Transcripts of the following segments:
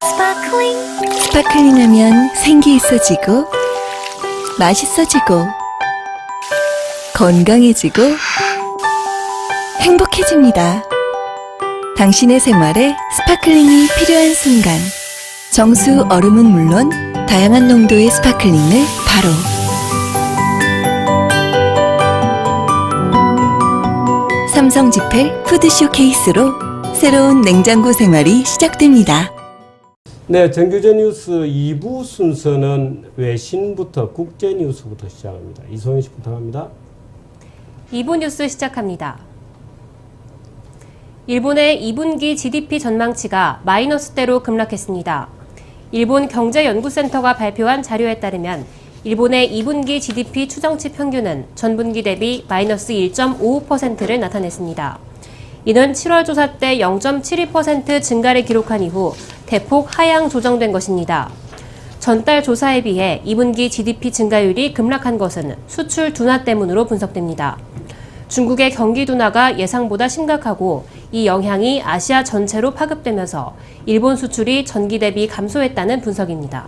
스파클링 하면 생기 있어지고 맛있어지고 건강해지고 행복해집니다. 당신의 생활에 스파클링이 필요한 순간 정수 얼음은 물론 다양한 농도의 스파클링을 바로 삼성 지펠 푸드쇼 케이스로 새로운 냉장고 생활이 시작됩니다. 네, 정규제 뉴스 2부 순서는 외신부터 국제 뉴스부터 시작합니다. 이소연 씨 부탁합니다. 2부 뉴스 시작합니다. 일본의 2분기 GDP 전망치가 마이너스대로 급락했습니다. 일본 경제연구센터가 발표한 자료에 따르면 일본의 2분기 GDP 추정치 평균은 전분기 대비 마이너스 1.55%를 나타냈습니다. 이는 7월 조사 때 0.72% 증가를 기록한 이후 대폭 하향 조정된 것입니다. 전달 조사에 비해 2분기 GDP 증가율이 급락한 것은 수출 둔화 때문으로 분석됩니다. 중국의 경기 둔화가 예상보다 심각하고 이 영향이 아시아 전체로 파급되면서 일본 수출이 전기 대비 감소했다는 분석입니다.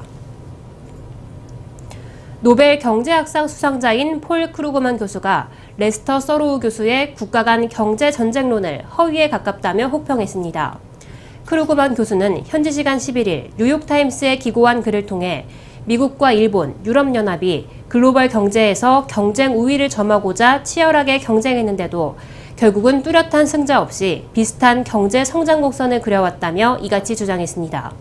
노벨 경제학상 수상자인 폴 크루그만 교수가 레스터 서로우 교수의 국가 간 경제 전쟁론을 허위에 가깝다며 혹평했습니다. 크루그만 교수는 현지 시간 11일 뉴욕타임스에 기고한 글을 통해 미국과 일본, 유럽연합이 글로벌 경제에서 경쟁 우위를 점하고자 치열하게 경쟁했는데도 결국은 뚜렷한 승자 없이 비슷한 경제 성장 곡선을 그려왔다며 이같이 주장했습니다.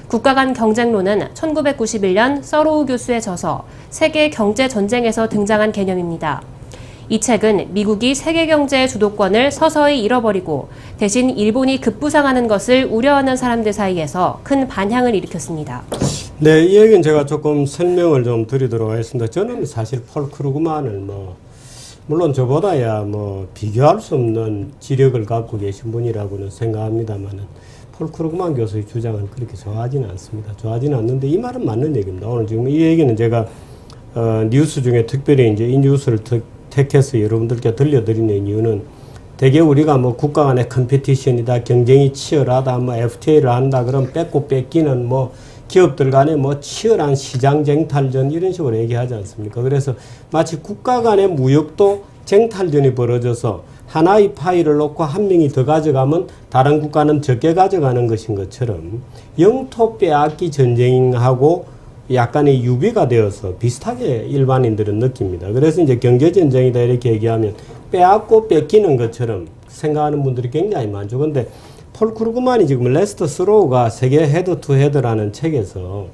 국가 간 경쟁론은 1991년 서로우 교수의 저서 세계 경제 전쟁에서 등장한 개념입니다. 이 책은 미국이 세계 경제의 주도권을 서서히 잃어버리고 대신 일본이 급부상하는 것을 우려하는 사람들 사이에서 큰 반향을 일으켰습니다. 네, 이 얘기는 제가 조금 설명을 좀 드리도록 하겠습니다. 저는 사실 폴 크루그만을 물론 저보다야 비교할 수 없는 지력을 갖고 계신 분이라고는 생각합니다만은 폴 크루그만 교수의 주장은 그렇게 좋아하지는 않습니다. 좋아하지는 않는데 이 말은 맞는 얘기입니다. 오늘 지금 이 얘기는 제가 뉴스 중에 특별히 이제 이 뉴스를 택해서 여러분들께 들려드리는 이유는 대개 우리가 국가 간의 컴피티션이다, 경쟁이 치열하다, FTA를 한다, 그럼 뺏고 뺏기는 기업들 간의 치열한 시장 쟁탈전 이런 식으로 얘기하지 않습니까? 그래서 마치 국가 간의 무역도 쟁탈전이 벌어져서 하나의 파이를 놓고 한 명이 더 가져가면 다른 국가는 적게 가져가는 것인 것처럼 영토 빼앗기 전쟁하고 약간의 유비가 되어서 비슷하게 일반인들은 느낍니다. 그래서 이제 경제전쟁이다 이렇게 얘기하면 빼앗고 뺏기는 것처럼 생각하는 분들이 굉장히 많죠. 근데 폴 크루그만이 지금 레스터 스로우가 세계 헤드 투 헤드라는 책에서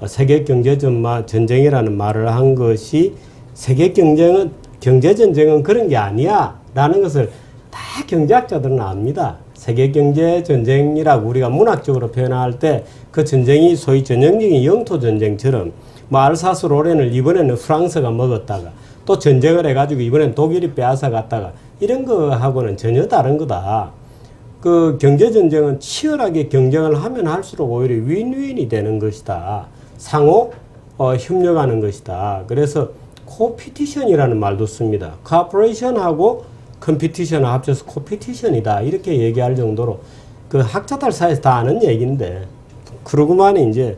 세계 경제전쟁이라는 말을 한 것이 세계 경제전쟁은 그런 게 아니야 라는 것을 다 경제학자들은 압니다. 세계경제전쟁이라고 우리가 문학적으로 표현할 때 그 전쟁이 소위 전형적인 영토전쟁처럼 알사스 로렌을 이번에는 프랑스가 먹었다가 또 전쟁을 해가지고 이번엔 독일이 빼앗아 갔다가 이런 거하고는 전혀 다른 거다. 그 경제전쟁은 치열하게 경쟁을 하면 할수록 오히려 윈윈이 되는 것이다. 상호 협력하는 것이다. 그래서 코피티션이라는 말도 씁니다. 코퍼레이션하고 컴피티션을 합쳐서 코피티션이다 이렇게 얘기할 정도로 그 학자들 사이에서 다 아는 얘기인데 크루그만이 이제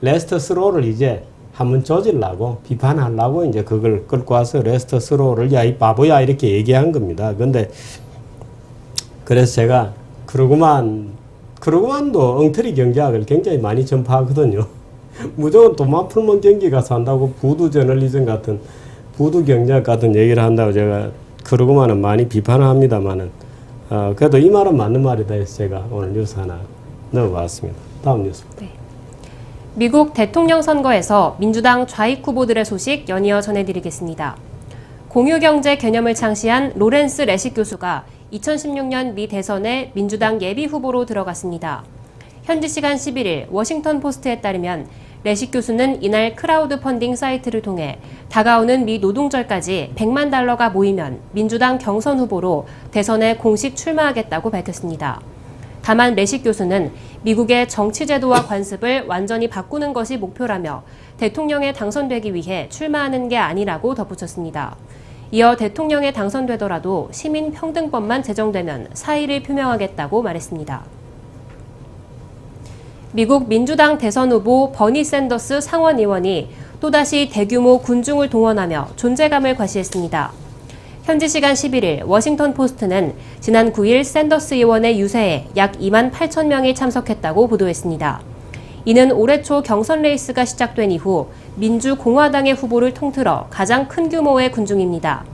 레스터 스로우를 이제 한번 조질라고 비판하려고 이제 그걸 끌고 와서 레스터 스로우를 야 이 바보야 이렇게 얘기한 겁니다. 근데 그래서 제가 크루그만도 엉터리 경제학을 굉장히 많이 전파하거든요. 무조건 돈만 풀면 경기 가서 한다고 부두 저널리즘 같은 부두 경제학 같은 얘기를 한다고 제가 크루그만은 많이 비판을 합니다만은 그래도 이 말은 맞는 말이다 해서 제가 오늘 뉴스 하나 넣어봤습니다. 다음 뉴스입니다. 네. 미국 대통령 선거에서 민주당 좌익 후보들의 소식 연이어 전해드리겠습니다. 공유경제 개념을 창시한 로렌스 레식 교수가 2016년 미 대선에 민주당 예비 후보로 들어갔습니다. 현지 시간 11일 워싱턴 포스트에 따르면 레식 교수는 이날 크라우드 펀딩 사이트를 통해 다가오는 미 노동절까지 100만 달러가 모이면 민주당 경선 후보로 대선에 공식 출마하겠다고 밝혔습니다. 다만 레식 교수는 미국의 정치제도와 관습을 완전히 바꾸는 것이 목표라며 대통령에 당선되기 위해 출마하는 게 아니라고 덧붙였습니다. 이어 대통령에 당선되더라도 시민평등법만 제정되면 사의를 표명하겠다고 말했습니다. 미국 민주당 대선 후보 버니 샌더스 상원 의원이 또다시 대규모 군중을 동원하며 존재감을 과시했습니다. 현지 시간 11일 워싱턴 포스트는 지난 9일 샌더스 의원의 유세에 약 2만 8천 명이 참석했다고 보도했습니다. 이는 올해 초 경선 레이스가 시작된 이후 민주공화당의 후보를 통틀어 가장 큰 규모의 군중입니다.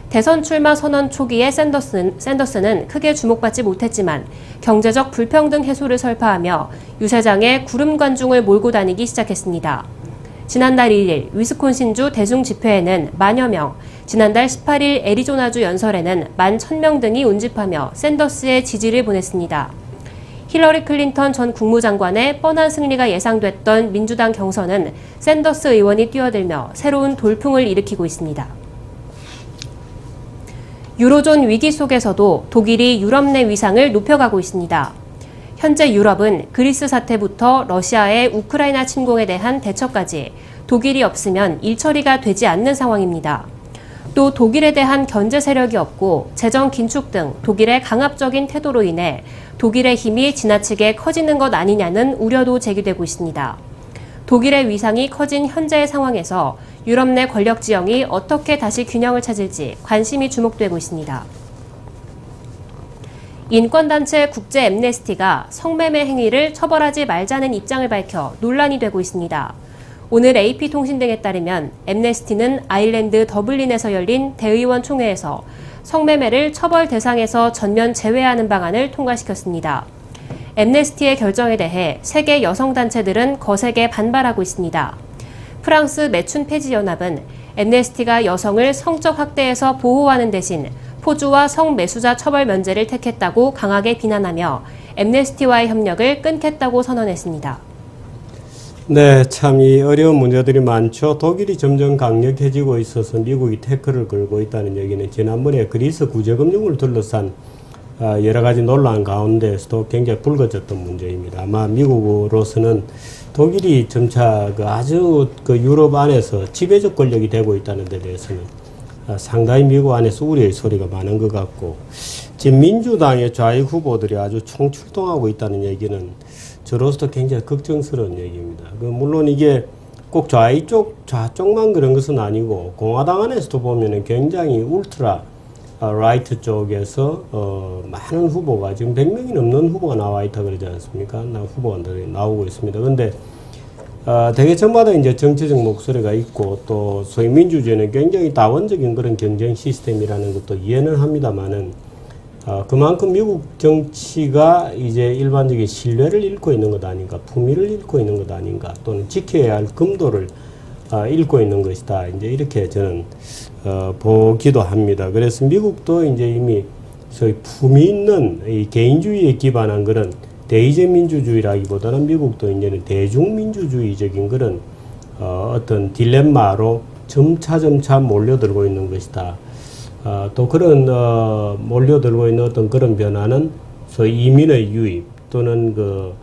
대선 출마 선언 초기에 샌더스는 크게 주목받지 못했지만 경제적 불평등 해소를 설파하며 유세장에 구름 관중을 몰고 다니기 시작했습니다. 지난달 1일 위스콘신주 대중 집회에는 만여 명, 지난달 18일 애리조나주 연설에는 11,000명 등이 운집하며 샌더스의 지지를 보냈습니다. 힐러리 클린턴 전 국무장관의 뻔한 승리가 예상됐던 민주당 경선은 샌더스 의원이 뛰어들며 새로운 돌풍을 일으키고 있습니다. 유로존 위기 속에서도 독일이 유럽 내 위상을 높여가고 있습니다. 현재 유럽은 그리스 사태부터 러시아의 우크라이나 침공에 대한 대처까지 독일이 없으면 일처리가 되지 않는 상황입니다. 또 독일에 대한 견제 세력이 없고 재정 긴축 등 독일의 강압적인 태도로 인해 독일의 힘이 지나치게 커지는 것 아니냐는 우려도 제기되고 있습니다. 독일의 위상이 커진 현재의 상황에서 유럽 내 권력 지형이 어떻게 다시 균형을 찾을지 관심이 주목되고 있습니다. 인권단체 국제 앰네스티가 성매매 행위를 처벌하지 말자는 입장을 밝혀 논란이 되고 있습니다. 오늘 AP통신 등에 따르면 앰네스티는 아일랜드 더블린에서 열린 대의원 총회에서 성매매를 처벌 대상에서 전면 제외하는 방안을 통과시켰습니다. 앰네스티의 결정에 대해 세계 여성단체들은 거세게 반발하고 있습니다. 프랑스 매춘 폐지 연합은 앰네스티가 여성을 성적 학대에서 보호하는 대신 포주와 성매수자 처벌 면제를 택했다고 강하게 비난하며 앰네스티와의 협력을 끊겠다고 선언했습니다. 네, 참 이 어려운 문제들이 많죠. 독일이 점점 강력해지고 있어서 미국이 태클을 걸고 있다는 얘기는 지난번에 그리스 구제금융을 둘러싼 여러 가지 논란 가운데서도 굉장히 불거졌던 문제입니다. 아마 미국으로서는 독일이 점차 아주 유럽 안에서 지배적 권력이 되고 있다는 데 대해서는 상당히 미국 안에서 우려의 소리가 많은 것 같고, 지금 민주당의 좌익 후보들이 아주 총출동하고 있다는 얘기는 저로서도 굉장히 걱정스러운 얘기입니다. 물론 이게 꼭 좌쪽만 그런 것은 아니고 공화당 안에서도 보면은 굉장히 울트라 라이트 쪽에서 많은 후보가 지금 100명이 넘는 후보가 나와 있다 그러지 않습니까? 후보들이 나오고 있습니다. 근데 대개 저마다 이제 정치적 목소리가 있고 또 소위 민주주의는 굉장히 다원적인 그런 경쟁 시스템이라는 것도 이해는 합니다만은 그만큼 미국 정치가 이제 일반적인 신뢰를 잃고 있는 것 아닌가, 품위를 잃고 있는 것 아닌가, 또는 지켜야 할 금도를 잃고 있는 것이다. 이제 이렇게 저는 보기도 합니다. 그래서 미국도 이제 이미 소위 품위 있는 이 개인주의에 기반한 그런 대의제 민주주의라기보다는 미국도 이제는 대중민주주의적인 그런 어떤 딜레마로 점차 몰려들고 있는 것이다. 또 그런 몰려들고 있는 어떤 그런 변화는 소위 이민의 유입 또는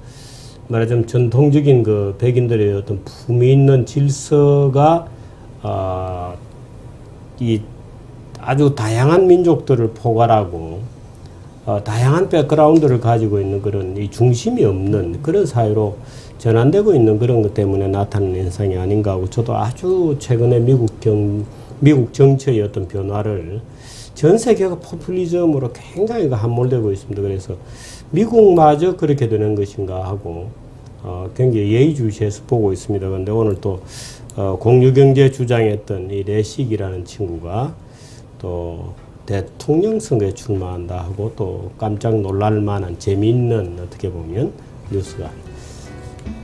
말하자면 전통적인 백인들의 어떤 품위 있는 질서가 이 아주 다양한 민족들을 포괄하고 다양한 백그라운드를 가지고 있는 그런 이 중심이 없는 그런 사회로 전환되고 있는 그런 것 때문에 나타나는 현상이 아닌가 하고, 저도 아주 최근에 미국 정치의 어떤 변화를 전 세계가 포퓰리즘으로 굉장히 함몰되고 있습니다. 그래서 미국마저 그렇게 되는 것인가 하고 굉장히 예의주시해서 보고 있습니다. 그런데 오늘 또 공유경제 주장했던 이 레식이라는 친구가 또 대통령 선거에 출마한다 하고 또 깜짝 놀랄 만한 재미있는 어떻게 보면 뉴스가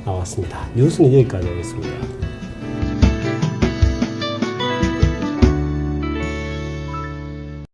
나왔습니다. 뉴스는 여기까지 하겠습니다.